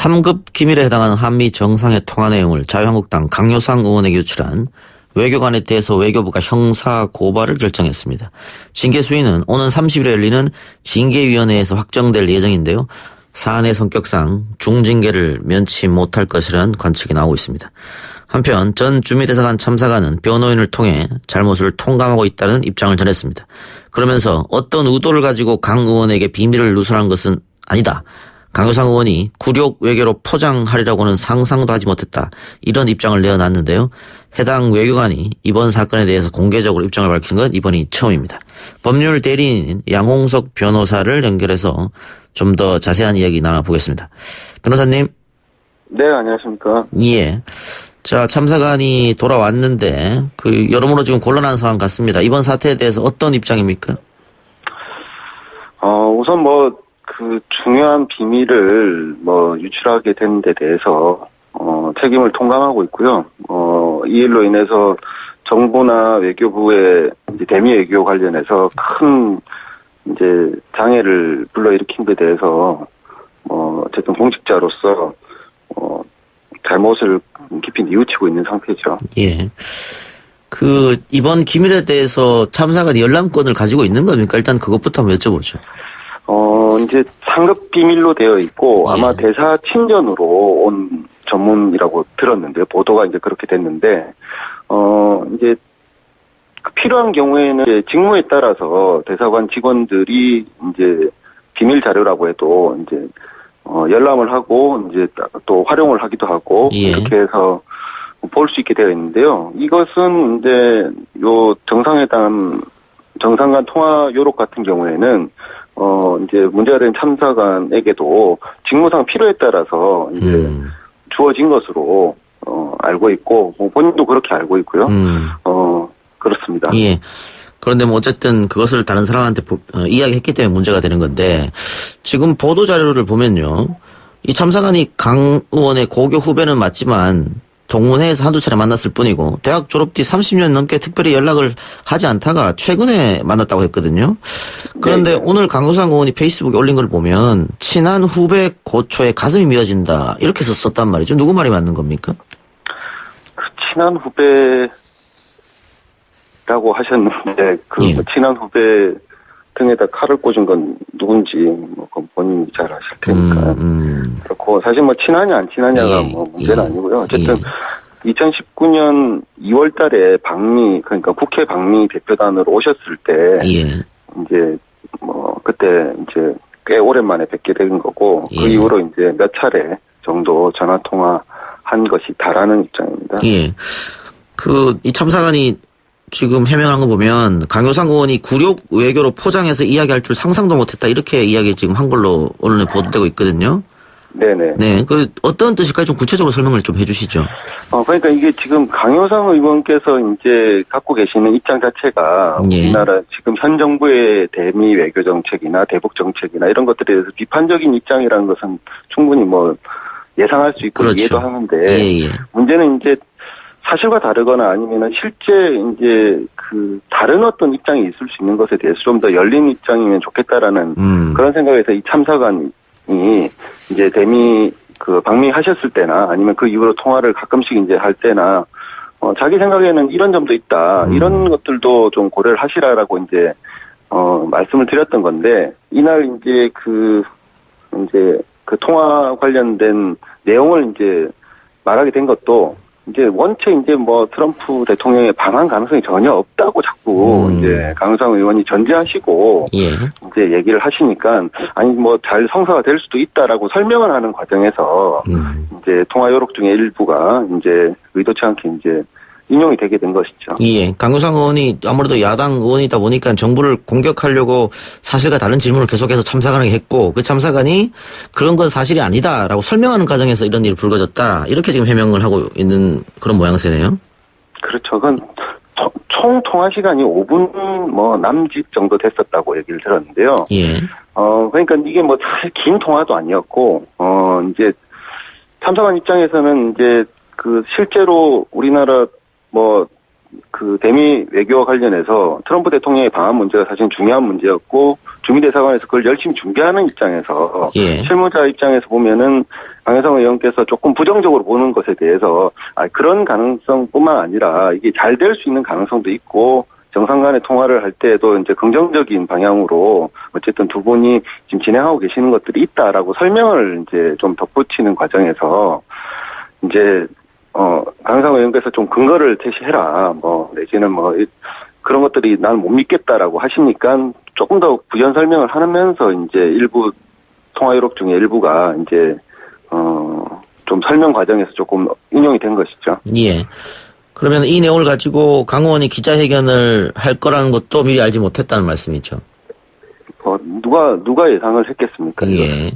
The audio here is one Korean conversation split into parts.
3급 기밀에 해당하는 한미 정상회 통화 내용을 자유한국당 강효상 의원에게 유출한 외교관에 대해서 외교부가 형사 고발을 결정했습니다. 징계 수위는 오는 30일에 열리는 징계위원회에서 확정될 예정인데요. 사안의 성격상 중징계를 면치 못할 것이라는 관측이 나오고 있습니다. 한편 전 주미대사관 참사관은 변호인을 통해 잘못을 통감하고 있다는 입장을 전했습니다. 그러면서 어떤 의도를 가지고 강 의원에게 비밀을 누설한 것은 아니다. 강효상 의원이 굴욕 외교로 포장하리라고는 상상도 하지 못했다. 이런 입장을 내어놨는데요. 해당 외교관이 이번 사건에 대해서 공개적으로 입장을 밝힌 건 이번이 처음입니다. 법률 대리인인 양홍석 변호사를 연결해서 좀 더 자세한 이야기 나눠보겠습니다. 변호사님. 네, 안녕하십니까. 예. 자, 참사관이 돌아왔는데 여러모로 지금 곤란한 상황 같습니다. 이번 사태에 대해서 어떤 입장입니까? 우선 중요한 비밀을 유출하게 된 데 대해서 책임을 통감하고 있고요. 이 일로 인해서 정부나 외교부의 대미 외교 관련해서 큰 장애를 불러일으킨 데 대해서 어쨌든 공직자로서 잘못을 깊이 뉘우치고 있는 상태죠. 예. 이번 기밀에 대해서 참사관이 열람권을 가지고 있는 겁니까? 일단 그것부터 한번 여쭤보죠. 상급 비밀로 되어 있고, 예. 아마 대사 친전으로 온 전문이라고 들었는데, 보도가 그렇게 됐는데, 필요한 경우에는 직무에 따라서 대사관 직원들이 비밀 자료라고 해도 열람을 하고 또 활용을 하기도 하고, 예. 이렇게 해서 볼 수 있게 되어 있는데요. 이것은 요 정상회담 정상 간 통화 요록 같은 경우에는 문제가 된 참사관에게도 직무상 필요에 따라서 주어진 것으로 알고 있고, 본인도 그렇게 알고 있고요. 그렇습니다. 예. 그런데 어쨌든 그것을 다른 사람한테 이야기했기 때문에 문제가 되는 건데, 지금 보도 자료를 보면요, 이 참사관이 강 의원의 고교 후배는 맞지만 동문회에서 한두 차례 만났을 뿐이고 대학 졸업 뒤 30년 넘게 특별히 연락을 하지 않다가 최근에 만났다고 했거든요. 그런데 네. 오늘 강효상 의원이 페이스북에 올린 걸 보면 친한 후배 고초에 가슴이 미어진다 이렇게 썼단 말이죠. 누구 말이 맞는 겁니까? 친한 후배라고 하셨는데 예. 친한 후배 등에다 칼을 꽂은 건 누군지 그건 본인이 잘 아실 테니까 그렇고, 사실 친하냐 안 친하냐가 예. 문제는 예. 아니고요. 어쨌든 예. 2019년 2월달에 그러니까 국회 방미 대표단으로 오셨을 때 예. 그때 꽤 오랜만에 뵙게 된 거고, 예. 그 이후로 몇 차례 정도 전화 통화한 것이 다라는 입장입니다. 예. 이 참사관이 지금 해명한 거 보면 강효상 의원이 굴욕 외교로 포장해서 이야기할 줄 상상도 못했다 이렇게 이야기 지금 한 걸로 언론에 보도되고 있거든요. 네네. 네, 어떤 뜻일까요? 좀 구체적으로 설명을 좀 해주시죠. 그러니까 이게 지금 강효상 의원께서 갖고 계시는 입장 자체가 예. 우리나라 지금 현 정부의 대미 외교 정책이나 대북 정책이나 이런 것들에 대해서 비판적인 입장이라는 것은 충분히 예상할 수 있고, 그렇죠. 이해도 하는데, 예. 문제는 사실과 다르거나 아니면 실제 다른 어떤 입장이 있을 수 있는 것에 대해서 좀 더 열린 입장이면 좋겠다라는 그런 생각에서 이 참사관이 대미 방미하셨을 때나 아니면 그 이후로 통화를 가끔씩 할 때나 자기 생각에는 이런 점도 있다, 이런 것들도 좀 고려를 하시라라고 말씀을 드렸던 건데, 이날 그 통화 관련된 내용을 말하게 된 것도 원체 트럼프 대통령의 방한 가능성이 전혀 없다고 자꾸 강효상 의원이 전제하시고 예. 얘기를 하시니까, 아니 잘 성사가 될 수도 있다라고 설명을 하는 과정에서 통화 요록 중에 일부가 의도치 않게 인용이 되게 된 것이죠. 예. 강효상 의원이 아무래도 야당 의원이다 보니까 정부를 공격하려고 사실과 다른 질문을 계속해서 참사관에게 했고, 그 참사관이 그런 건 사실이 아니다라고 설명하는 과정에서 이런 일이 불거졌다. 이렇게 지금 해명을 하고 있는 그런 모양새네요. 그렇죠. 그건 총 통화 시간이 5분 남짓 정도 됐었다고 얘기를 들었는데요. 예. 그러니까 이게 사실 긴 통화도 아니었고, 참사관 입장에서는 실제로 우리나라 대미 외교와 관련해서 트럼프 대통령의 방한 문제가 사실 중요한 문제였고, 주미대사관에서 그걸 열심히 준비하는 입장에서, 예. 실무자 입장에서 보면은 강효상 의원께서 조금 부정적으로 보는 것에 대해서 그런 가능성뿐만 아니라 이게 잘 될 수 있는 가능성도 있고 정상 간의 통화를 할 때에도 이제 긍정적인 방향으로 어쨌든 두 분이 지금 진행하고 계시는 것들이 있다라고 설명을 이제 좀 덧붙이는 과정에서 이제 강효상 의원께서 좀 근거를 제시해라 내지는 그런 것들이 난 못 믿겠다라고 하시니까 조금 더 부연 설명을 하면서 이제 일부 통화 기록 중에 일부가 이제 좀 설명 과정에서 조금 인용이 된 것이죠. 예. 그러면 이 내용을 가지고 강 의원이 기자회견을 할 거라는 것도 미리 알지 못했다는 말씀이죠. 누가 예상을 했겠습니까? 예.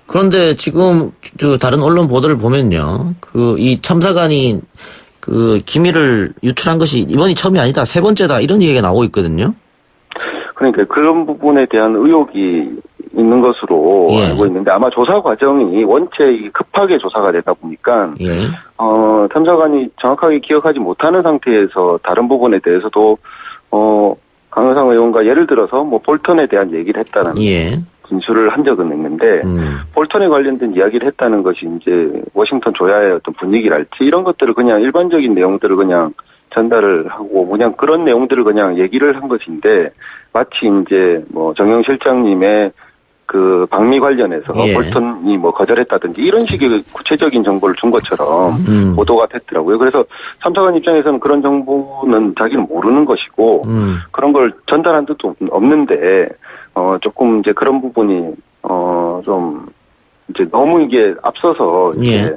그런데 지금 다른 언론 보도를 보면요, 이 참사관이 기밀을 유출한 것이 이번이 처음이 아니다, 세 번째다 이런 얘기가 나오고 있거든요. 그러니까 그런 부분에 대한 의혹이 있는 것으로 예. 알고 있는데 아마 조사 과정이 원체 급하게 조사가 되다 보니까 예. 참사관이 정확하게 기억하지 못하는 상태에서 다른 부분에 대해서도 강효상 의원과 예를 들어서 볼턴에 대한 얘기를 했다는 예. 진술을 한 적은 있는데 볼턴에 관련된 이야기를 했다는 것이 이제 워싱턴 조야의 어떤 분위기랄지 이런 것들을 그냥 일반적인 내용들을 그냥 전달을 하고 그냥 그런 내용들을 그냥 얘기를 한 것인데 마치 이제 정영 실장님의 그 방미 관련해서 예. 볼턴이 거절했다든지 이런 식의 구체적인 정보를 준 것처럼 보도가 됐더라고요. 그래서 참사관 입장에서는 그런 정보는 자기는 모르는 것이고 그런 걸 전달한 뜻도 없는데 조금 이제 그런 부분이 좀 이제 너무 이게 앞서서 이제 예.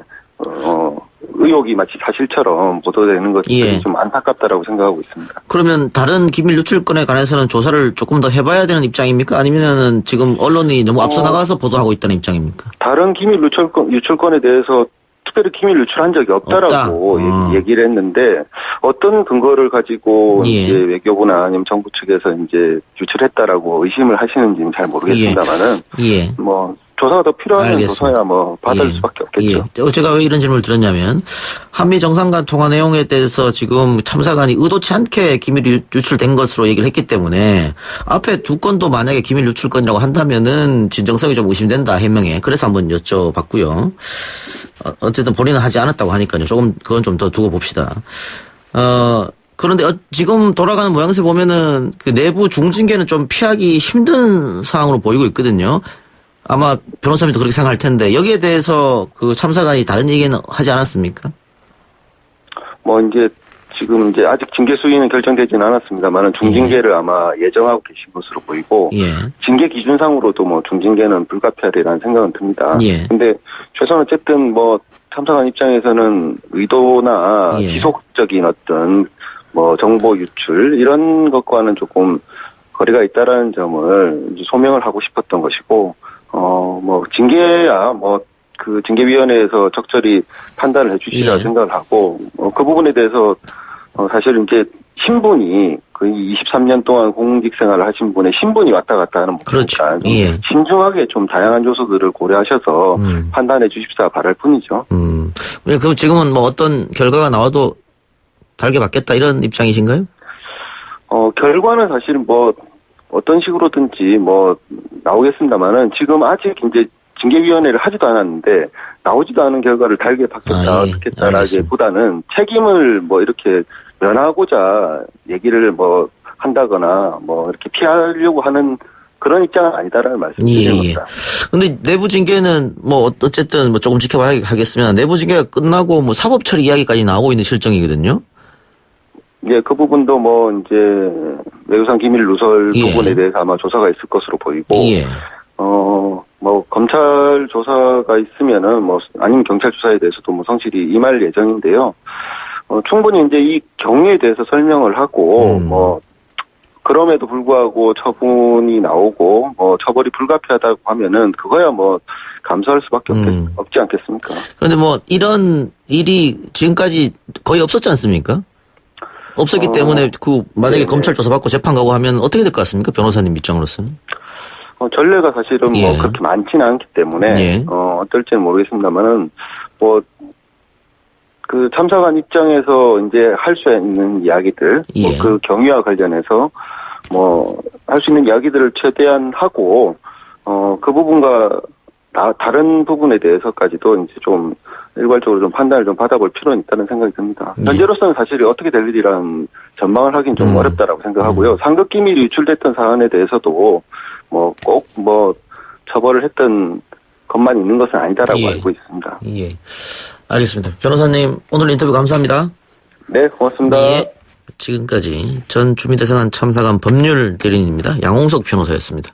의혹이 마치 사실처럼 보도되는 것들이 예. 좀 안타깝다라고 생각하고 있습니다. 그러면 다른 기밀 유출건에 관해서는 조사를 조금 더 해봐야 되는 입장입니까? 아니면은 지금 언론이 너무 앞서 나가서 보도하고 있다는 입장입니까? 다른 기밀 유출건에 대해서 특별히 기밀 유출한 적이 없다라고 얘기를 했는데 어떤 근거를 가지고 예. 이제 외교부나 아니면 정부 측에서 이제 유출했다라고 의심을 하시는지는 잘 모르겠습니다만은 예. 조사가 더 필요하면 알겠습니다. 조사야 받을 수밖에 없겠죠. 예. 제가 왜 이런 질문을 드렸냐면 한미 정상 간 통화 내용에 대해서 지금 참사관이 의도치 않게 기밀이 유출된 것으로 얘기를 했기 때문에 앞에 두 건도 만약에 기밀 유출건이라고 한다면은 진정성이 좀 의심된다 해명에. 그래서 한번 여쭤봤고요. 어쨌든 본인은 하지 않았다고 하니까요. 조금 그건 좀 더 두고 봅시다. 그런데 지금 돌아가는 모양새 보면은 그 내부 중징계는 좀 피하기 힘든 상황으로 보이고 있거든요. 아마 변호사님도 그렇게 생각할 텐데 여기에 대해서 그 참사관이 다른 얘기는 하지 않았습니까? 이제 지금 이제 아직 징계 수위는 결정되지는 않았습니다만은 중징계를 아마 예정하고 계신 것으로 보이고 예. 징계 기준상으로도 중징계는 불가피하리라는 생각은 듭니다. 예. 근데 최소한 어쨌든 참사관 입장에서는 의도나 예. 지속적인 어떤 정보 유출 이런 것과는 조금 거리가 있다라는 점을 이제 소명을 하고 싶었던 것이고 징계야 그 징계위원회에서 적절히 판단을 해주시라 예. 생각을 하고 그 부분에 대해서 사실은 이제 신분이 거의 23년 동안 공직 생활을 하신 분의 신분이 왔다 갔다 하는 그렇죠. 부분이니까 예. 신중하게 좀 다양한 요소들을 고려하셔서 판단해 주십사 바랄 뿐이죠. 그럼 지금은 어떤 결과가 나와도 달게 받겠다 이런 입장이신가요? 결과는 사실 어떤 식으로든지 나오겠습니다만은 지금 아직 이제 징계위원회를 하지도 않았는데 나오지도 않은 결과를 달게 받겠다 예. 어떻겠다라기보다는 책임을 이렇게 면하고자 얘기를 한다거나 이렇게 피하려고 하는 그런 입장은 아니다라는 말씀드리는 겁니다. 근데 내부 징계는 어쨌든 조금 지켜봐야 하겠으면 내부 징계가 끝나고 사법 처리 이야기까지 나오고 있는 실정이거든요. 예, 그 부분도 이제 외교상 기밀 누설 예. 부분에 대해서 아마 조사가 있을 것으로 보이고 예. 검찰 조사가 있으면은 아니면 경찰 조사에 대해서도 성실히 임할 예정인데요. 충분히 이제 이 경위에 대해서 설명을 하고 그럼에도 불구하고 처분이 나오고 처벌이 불가피하다고 하면은 그거야 감수할 수밖에 없지 않겠습니까? 그런데 이런 일이 지금까지 거의 없었지 않습니까? 없었기 때문에 만약에 네네. 검찰 조사 받고 재판 가고 하면 어떻게 될 것 같습니까? 변호사님 입장으로서는. 전례가 사실은 예. 그렇게 많지는 않기 때문에 예. 어떨지는 모르겠습니다만은 그 참사관 입장에서 이제 할 수 있는 이야기들 예. 그 경위와 관련해서 할 수 있는 이야기들을 최대한 하고 그 부분과 다른 부분에 대해서까지도 이제 좀 일괄적으로 좀 판단을 좀 받아볼 필요는 있다는 생각이 듭니다. 현재로서는 사실 어떻게 될 일이란 전망을 하긴 좀 어렵다라고 생각하고요. 상급 기밀이 유출됐던 사안에 대해서도 꼭 처벌을 했던 것만 있는 것은 아니다라고 예. 알고 있습니다. 예. 알겠습니다. 변호사님, 오늘 인터뷰 감사합니다. 네, 고맙습니다. 예. 지금까지 전 주민대상한 참사관 법률 대리인입니다. 양홍석 변호사였습니다.